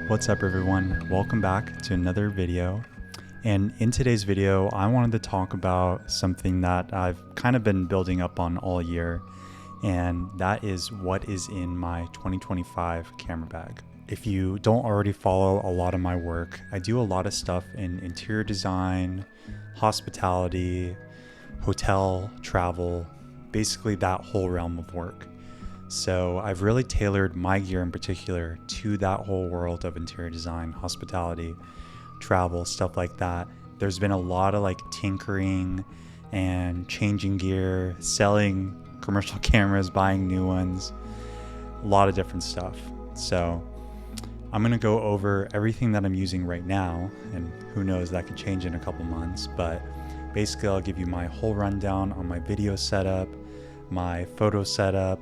What's up everyone? Welcome back to another video. And in today's video, I wanted to talk about something that I've kind of been building up on all year, and that is what is in my 2025 camera bag. If you don't already follow a lot of my work, I do a lot of stuff in interior design, hospitality, hotel, travel, basically that whole realm of work. So I've really tailored my gear in particular to that whole world of interior design, hospitality, travel, stuff like that. There's been a lot of like tinkering and changing gear, selling commercial cameras, buying new ones, a lot of different stuff. So I'm gonna go over everything that I'm using right now, and who knows, that could change in a couple months, but basically I'll give you my whole rundown on my video setup, my photo setup,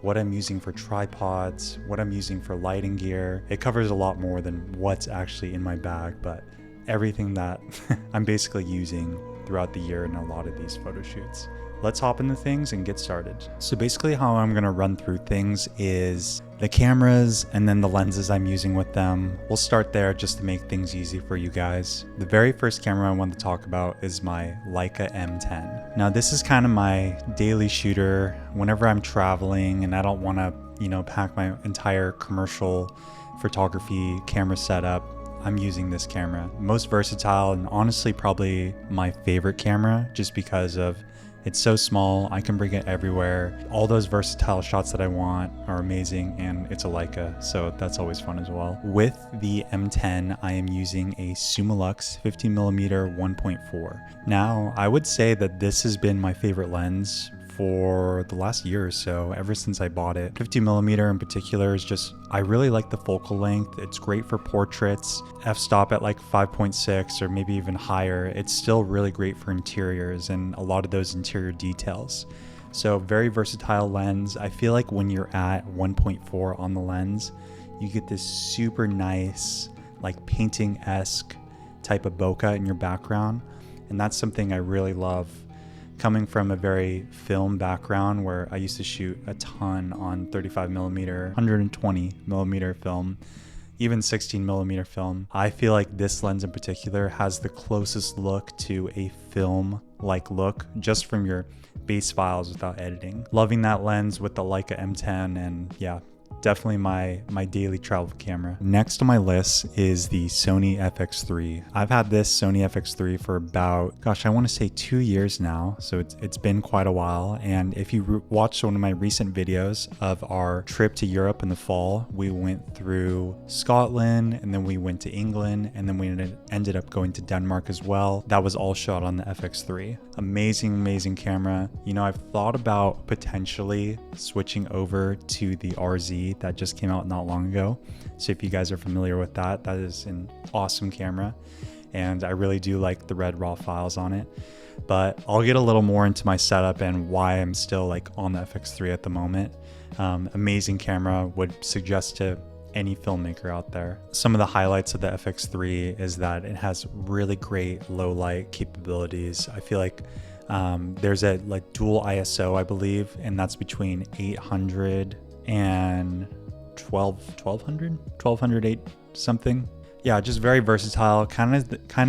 what I'm using for tripods, what I'm using for lighting gear. It covers a lot more than what's actually in my bag, but everything that I'm basically using throughout the year in a lot of these photo shoots. Let's hop into things and get started. So basically how I'm gonna run through things is the cameras and then the lenses I'm using with them. We'll start there just to make things easy for you guys. The very first camera I want to talk about is my Leica M10. Now this is kind of my daily shooter whenever I'm traveling and I don't want to, pack my entire commercial photography camera setup. I'm using this camera. Most versatile and honestly probably my favorite camera just because of it's so small, I can bring it everywhere. All those versatile shots that I want are amazing, and it's a Leica, so that's always fun as well. With the M10, I am using a Summilux 15mm 1.4. Now, I would say that this has been my favorite lens for the last year or so, ever since I bought it. 50mm in particular is just, I really like the focal length. It's great for portraits. F-stop at like 5.6 or maybe even higher. It's still really great for interiors and a lot of those interior details. So very versatile lens. I feel like when you're at 1.4 on the lens, you get this super nice, like painting-esque type of bokeh in your background. And that's something I really love. Coming from a very film background where I used to shoot a ton on 35mm, 120mm film, even 16mm film, I feel like this lens in particular has the closest look to a film-like look just from your base files without editing. Loving that lens with the Leica M10, and yeah, definitely my daily travel camera. Next on my list is the Sony FX3. I've had this Sony FX3 for about, I want to say 2 years now. So it's been quite a while. And if you watched one of my recent videos of our trip to Europe in the fall, we went through Scotland and then we went to England and then we ended up going to Denmark as well. That was all shot on the FX3. Amazing camera. I've thought about potentially switching over to the RZ that just came out not long ago. So if you guys are familiar with that, that is an awesome camera. And I really do like the red raw files on it. But I'll get a little more into my setup and why I'm still like on the FX3 at the moment. Amazing camera, would suggest to any filmmaker out there. Some of the highlights of the FX3 is that it has really great low light capabilities. I feel like there's a like dual ISO, I believe, and that's between 800 and 1208 something. Yeah, just very versatile, kind of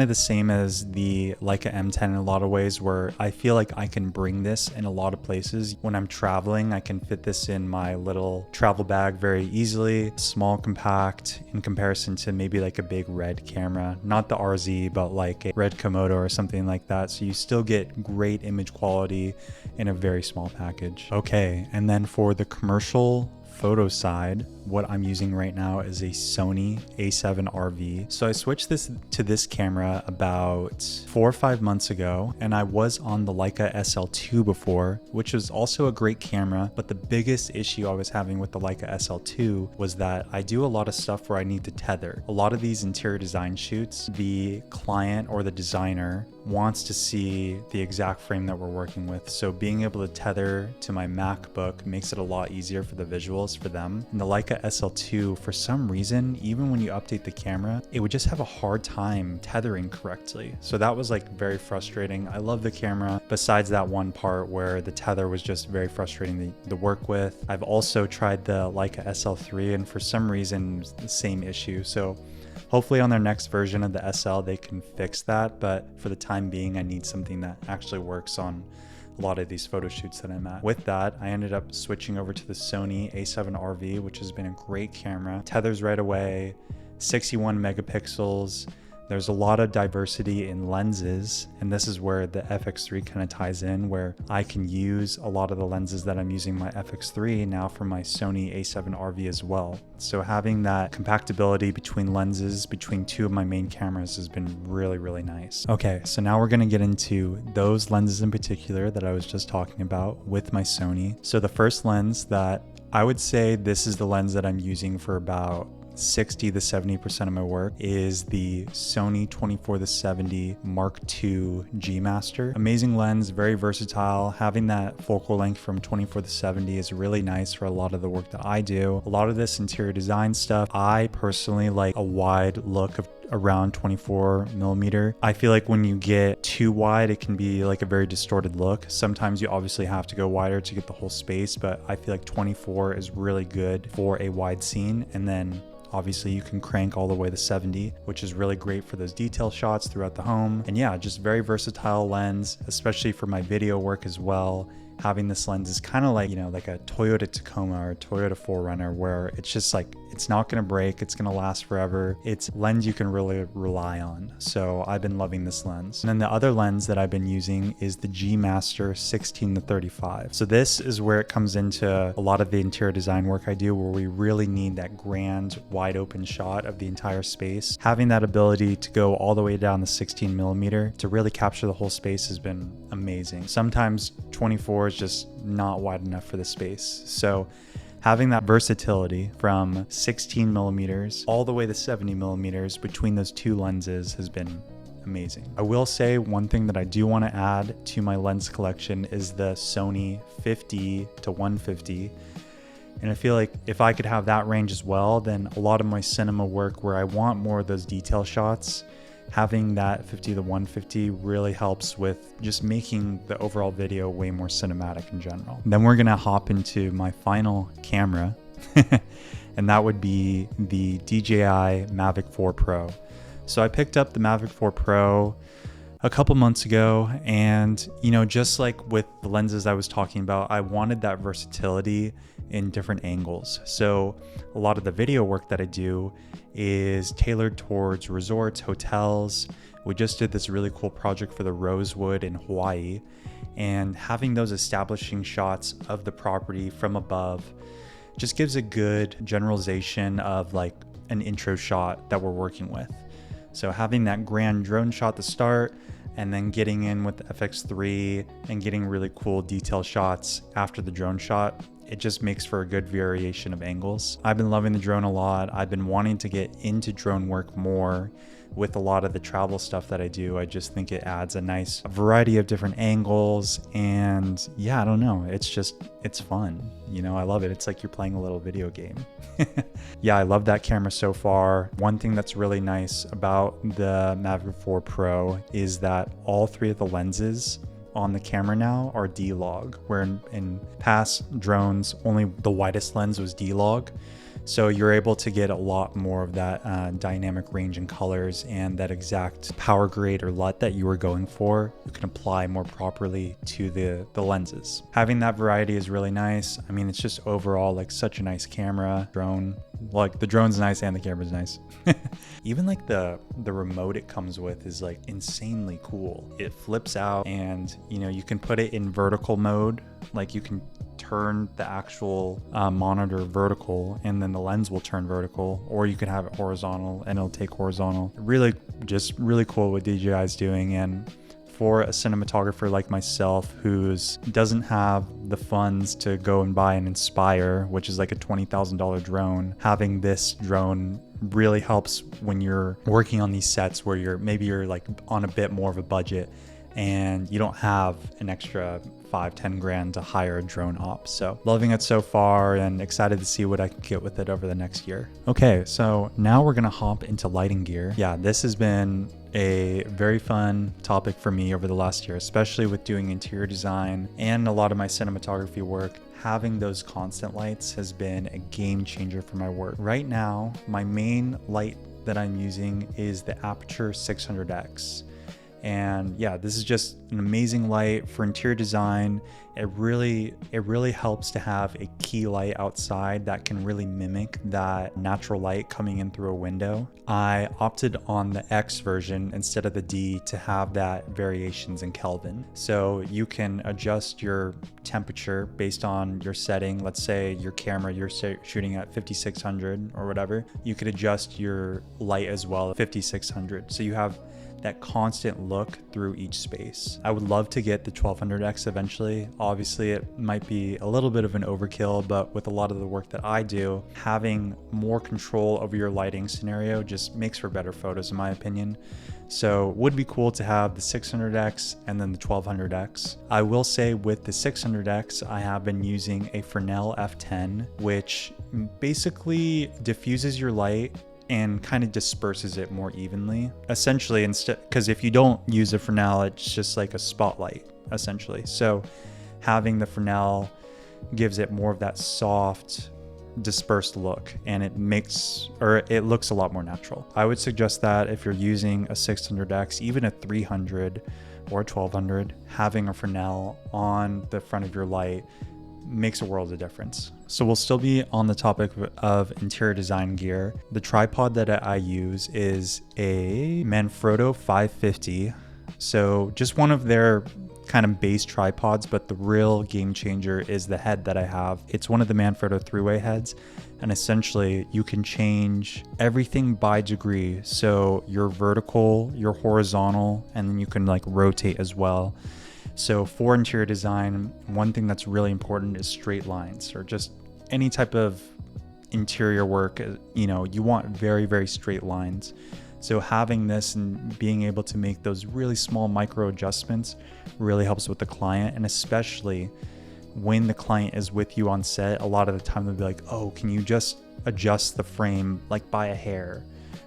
the same as the Leica M10 in a lot of ways, where I feel like I can bring this in a lot of places. When I'm traveling, I can fit this in my little travel bag very easily. Small, compact in comparison to maybe like a big red camera, not the RZ, but like a red Komodo or something like that. So you still get great image quality in a very small package. Okay, and then for the commercial photo side, what I'm using right now is a Sony A7 RV. So I switched to this camera about 4 or 5 months ago, and I was on the Leica SL2 before, which was also a great camera. But the biggest issue I was having with the Leica SL2 was that I do a lot of stuff where I need to tether. A lot of these interior design shoots, the client or the designer wants to see the exact frame that we're working with. So being able to tether to my MacBook makes it a lot easier for the visuals. megapixels for them. And the Leica SL2, for some reason, even when you update the camera, it would just have a hard time tethering correctly. So that was like very frustrating. I love the camera, besides that one part where the tether was just very frustrating to work with. I've also tried the Leica SL3, and for some reason, the same issue. So hopefully on their next version of the SL, they can fix that. But for the time being, I need something that actually works on a lot of these photo shoots that I'm at. With that, I ended up switching over to the Sony A7RV, which has been a great camera. Tethers right away, 61 megapixels. There's a lot of diversity in lenses, and this is where the FX3 kind of ties in, where I can use a lot of the lenses that I'm using my FX3 now for my Sony A7RV as well. So having that compatibility between lenses between two of my main cameras has been really, really nice. Okay, so now we're gonna get into those lenses in particular that I was just talking about with my Sony. So the first lens that I would say, this is the lens that I'm using for about 60 to 70% of my work, is the Sony 24-70 Mark II G Master. Amazing lens, very versatile. Having that focal length from 24-70 is really nice for a lot of the work that I do. A lot of this interior design stuff, I personally like a wide look of around 24 millimeter. I feel like when you get too wide, it can be like a very distorted look. Sometimes you obviously have to go wider to get the whole space, but I feel like 24 is really good for a wide scene. And then obviously you can crank all the way to 70, which is really great for those detail shots throughout the home. And yeah, just very versatile lens, especially for my video work as well. Having this lens is kind of like, you know, like a Toyota Tacoma or Toyota 4Runner, where it's just like, it's not going to break, it's going to last forever. It's a lens you can really rely on. So I've been loving this lens. And then the other lens that I've been using is the G Master 16-35. So this is where it comes into a lot of the interior design work I do, where we really need that grand wide open shot of the entire space. Having that ability to go all the way down the 16 millimeter to really capture the whole space has been amazing. Sometimes 24 is just not wide enough for the space. So having that versatility from 16 millimeters all the way to 70 millimeters between those two lenses has been amazing. I will say one thing that I do want to add to my lens collection is the Sony 50-150. And I feel like if I could have that range as well, then a lot of my cinema work where I want more of those detail shots, having that 50-150 really helps with just making the overall video way more cinematic in general. And then we're gonna hop into my final camera, and that would be the DJI Mavic 4 Pro. So I picked up the Mavic 4 Pro a couple months ago, and you know, just like with the lenses I was talking about, I wanted that versatility in different angles. So a lot of the video work that I do is tailored towards resorts, hotels. We just did this really cool project for the Rosewood in Hawaii, and having those establishing shots of the property from above just gives a good generalization of like an intro shot that we're working with. So having that grand drone shot to start, and then getting in with the FX3 and getting really cool detail shots after the drone shot, it just makes for a good variation of angles. I've been loving the drone a lot. I've been wanting to get into drone work more with a lot of the travel stuff that I do. I just think it adds a nice variety of different angles, and yeah, I don't know, it's fun. You know, I love it. It's like you're playing a little video game. Yeah, I love that camera so far. One thing that's really nice about the Mavic 4 Pro is that all three of the lenses on the camera now are D-Log, where in past drones, only the widest lens was D-Log. So you're able to get a lot more of that dynamic range in colors, and that exact power grade or LUT that you were going for, you can apply more properly to the lenses. Having that variety is really nice. I mean, it's just overall like such a nice camera. Drone, like the drone's nice and the camera's nice. Even like the remote it comes with is like insanely cool. It flips out, and you know, you can put it in vertical mode. Like you can turn the actual monitor vertical, and then the lens will turn vertical, or you can have it horizontal and it'll take horizontal. Really cool what DJI is doing. And for a cinematographer like myself who doesn't have the funds to go and buy an Inspire, which is like a $20,000 drone, having this drone really helps when you're working on these sets where you're like on a bit more of a budget and you don't have an extra 5-10 grand to hire a drone op. So loving it so far and excited to see what I can get with it over the next year. Okay, so now we're gonna hop into lighting gear. Yeah, this has been a very fun topic for me over the last year, especially with doing interior design and a lot of my cinematography work. Having those constant lights has been a game changer for my work. Right now, my main light that I'm using is the Aperture 600X. And yeah, this is just an amazing light for interior design. It really helps to have a key light outside that can really mimic that natural light coming in through a window. I opted on the X version instead of the D to have that variations in Kelvin. So you can adjust your temperature based on your setting. Let's say your camera, you're shooting at 5600 or whatever. You could adjust your light as well at 5600. So you have that constant look through each space. I would love to get the 1200X eventually. Obviously, it might be a little bit of an overkill, but with a lot of the work that I do, having more control over your lighting scenario just makes for better photos, in my opinion. So it would be cool to have the 600X and then the 1200X. I will say with the 600X, I have been using a Fresnel F10, which basically diffuses your light and kind of disperses it more evenly. Essentially, instead, because if you don't use a Fresnel, it's just like a spotlight, essentially. So having the Fresnel gives it more of that soft, dispersed look, and it looks a lot more natural. I would suggest that if you're using a 600X, even a 300 or a 1200, having a Fresnel on the front of your light makes a world of difference. So we'll still be on the topic of interior design gear. The tripod that I use is a Manfrotto 550. So just one of their kind of base tripods, but the real game changer is the head that I have. It's one of the Manfrotto 3-way heads, and essentially you can change everything by degree. So your vertical, your horizontal, and then you can like rotate as well. So for interior design, one thing that's really important is straight lines, or just any type of interior work. You know, you want very, very straight lines. So having this and being able to make those really small micro adjustments really helps with the client. And especially when the client is with you on set, a lot of the time they'll be like, oh, can you just adjust the frame like by a hair?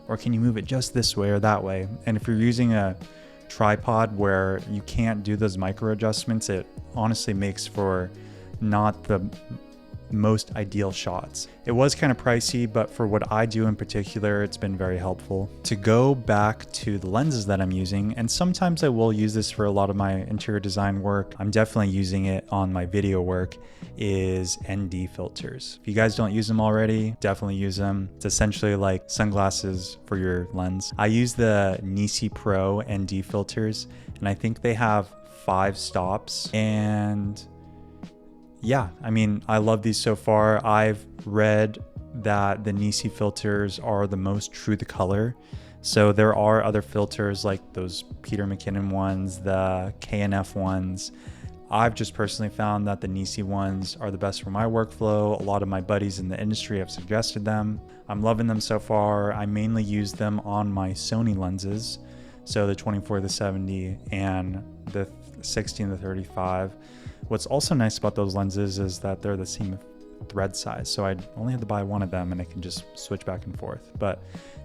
Or can you move it just this way or that way? And if you're using a tripod where you can't do those micro adjustments, it honestly makes for not the most ideal shots. It was kind of pricey, but for what I do in particular, it's been very helpful. To go back to the lenses that I'm using, and sometimes I will use this for a lot of my interior design work, I'm definitely using it on my video work, is ND filters. If you guys don't use them already, definitely use them. It's essentially like sunglasses for your lens. I use the Nisi Pro ND filters, and I think they have 5 stops, and yeah, I mean, I love these so far. I've read that the Nisi filters are the most true to color. So there are other filters like those Peter McKinnon ones, the KNF ones. I've just personally found that the Nisi ones are the best for my workflow. A lot of my buddies in the industry have suggested them. I'm loving them so far. I mainly use them on my Sony lenses. So the 24 to 70 and the 16 to 35. What's also nice about those lenses is that they're the same thread size. So I only have to buy one of them and I can just switch back and forth. But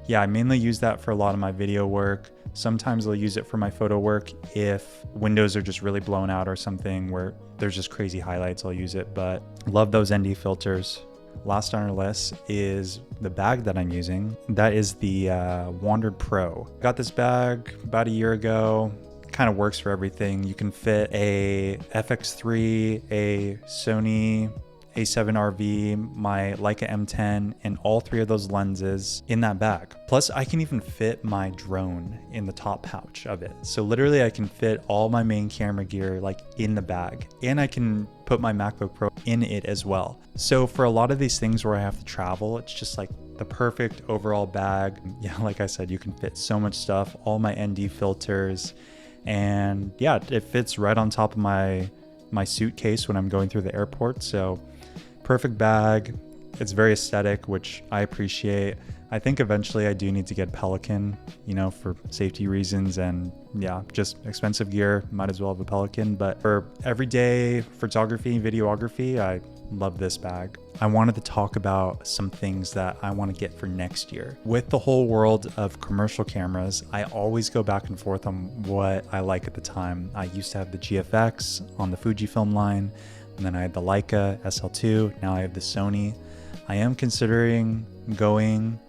yeah, I mainly use that for a lot of my video work. Sometimes I'll use it for my photo work. If windows are just really blown out or something where there's just crazy highlights, I'll use it. But love those ND filters. Last on our list is the bag that I'm using. That is the Wandered Pro. Got this bag about a year ago. Kind of works for everything. You can fit a FX3, a Sony A7RV, my Leica M10, and all 3 of those lenses in that bag. Plus I can even fit my drone in the top pouch of it. So literally I can fit all my main camera gear like in the bag, and I can put my MacBook Pro in it as well. So for a lot of these things where I have to travel, it's just like the perfect overall bag. Yeah, like I said, you can fit so much stuff, all my ND filters, and yeah, it fits right on top of my suitcase when I'm going through the airport. So perfect bag. it's very aesthetic, which I appreciate. I think eventually I do need to get Pelican, you know, for safety reasons, and yeah, just expensive gear, might as well have a Pelican. But for everyday photography and videography, I love this bag. I wanted to talk about some things that I want to get for next year. With the whole world of commercial cameras, I always go back and forth on what I like at the time. I used to have the GFX on the Fujifilm line, and then I had the Leica SL2, now I have the Sony. I am considering going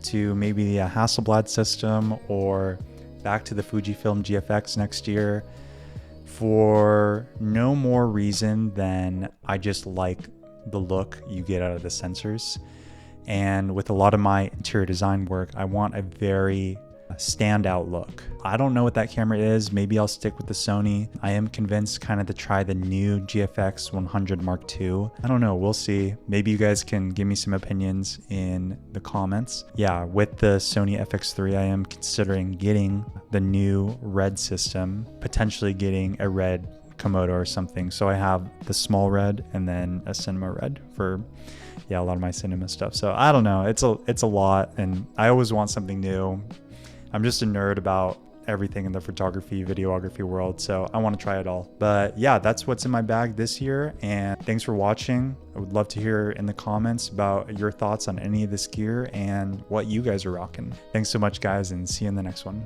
to maybe a Hasselblad system or back to the Fujifilm GFX next year for no more reason than I just like the look you get out of the sensors. And with a lot of my interior design work, I want a very standout look. I don't know what that camera is. Maybe I'll stick with the Sony. I am convinced kind of to try the new GFX 100 Mark II. I don't know, we'll see. Maybe you guys can give me some opinions in the comments. Yeah, with the Sony FX3, I am considering getting the new red system, potentially getting a red Komodo or something. So I have the small red and then a cinema red for a lot of my cinema stuff. So I don't know, it's a lot, and I always want something new. I'm just a nerd about everything in the photography, videography world, so I want to try it all. But yeah, that's what's in my bag this year, and thanks for watching. I would love to hear in the comments about your thoughts on any of this gear and what you guys are rocking. Thanks so much, guys, and see you in the next one.